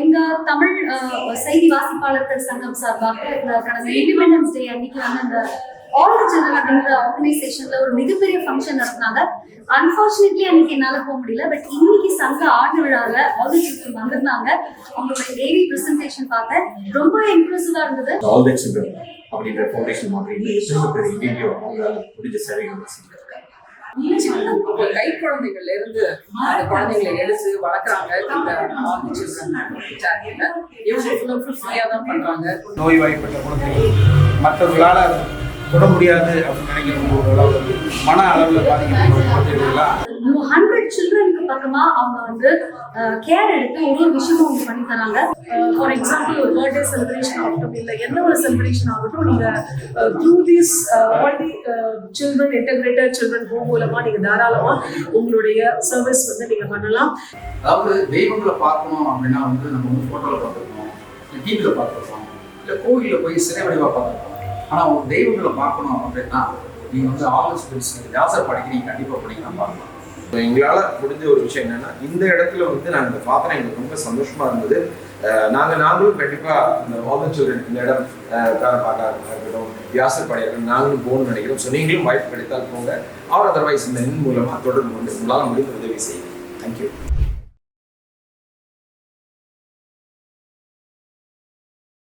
எங்க தமிழ் செய்தி வாசிப்பாளர்கள் சங்கம் சார்பாக கடந்த இண்டிபெண்டன்ஸ் டே அன்னைக்கு வந்து அந்த ஆல் தி சில்ட்ரன் அப்படிங்கிற ஆர்கனைசேஷன்ல ஒரு மிகப்பெரிய ஃபங்க்ஷன் நடத்தினாங்க. அன்பார்ச்சுனேட்லி அன்னைக்கு என்னால போக முடியல. பட் இன்னைக்கு சங்க ஆண்டு விழால ஆல் தி சில்ட்ரன் வந்திருந்தாங்க. அவங்களோட ஏவி பிரசன்டேஷன் பார்த்தேன், ரொம்ப இம்ப்ரெசிவா இருந்தது. ஆல் தி சில்ட்ரன் அப்படின்ற ஃபவுண்டேஷன் மாதிரி பெரிய வீடியோ அவங்களால முடிஞ்ச சேவைகள் செஞ்சிருக்காங்க. கை குழந்தைகள்ல இருந்து அந்த குழந்தைகளை எடுத்து வளர்க்குறாங்க. இந்த சில்ட்ரன் இவங்க ஃப்ரீயா தான் பண்றாங்க. நோய்வாய்ப்பட்ட குழந்தைகள் மற்றவர்களால தொட முடியாது அப்படின்னு நினைக்கிறவங்க மன அளவில் பாதிக்கப்பட்ட குழந்தைகள்லாம் 100 சில்ட்ரனுக்கு பக்கமா அவங்க வந்து கேர் எடுத்து ஒரு விஷயமும் அவங்க பண்ணி தராங்க. ஃபார் எக்ஸாம்பிள் ஒரு பர்த்டே செலிப்ரேஷன் ஆகட்டும், இல்லை எந்த ஒரு செலிப்ரேஷன் ஆகட்டும், நீங்க through this all the children integrated children home மூலமா நீங்க தாராளமா உங்களுடைய சர்வீஸ் வந்து நீங்க பண்ணலாம். அதாவது தெய்வங்களை பார்க்கணும் அப்படின்னா வந்து நம்ம வந்து போட்டோவில் பார்த்துருக்கோம், இல்லை டிவியில் பார்த்துருக்கோம், இல்லை கோவிலில் போய் சிலை வடிவாக பார்த்துருக்கோம். ஆனால் ஒரு தெய்வங்களை பார்க்கணும் அப்படின்னா நீங்கள் வந்து ஆலோசனை வியாசர்பாடிக்கு நீங்கள் கண்டிப்பாக போனீங்கன்னா பார்க்கலாம். எங்களால் முடிஞ்ச ஒரு விஷயம் என்னன்னா, இந்த இடத்துல வந்து நாங்கள் இந்த பார்த்தோம், எங்களுக்கு ரொம்ப சந்தோஷமா இருந்தது. நாங்களும் கண்டிப்பாக இந்த ஆல் தி சில்ட்ரன் இந்த இடம் பார்க்க இருக்கட்டும், வியாசர்பாடியாக இருக்கட்டும், நாங்களும் போகணும்னு நினைக்கிறோம். ஸோ நீங்களும் வாய்ப்பு கிடைத்தால் போங்க. அதர்வைஸ் இந்த மூலமாக தொடர்பு கொண்டு உங்களால் முடிந்த உதவி செய்யுங்க. தேங்க்யூ.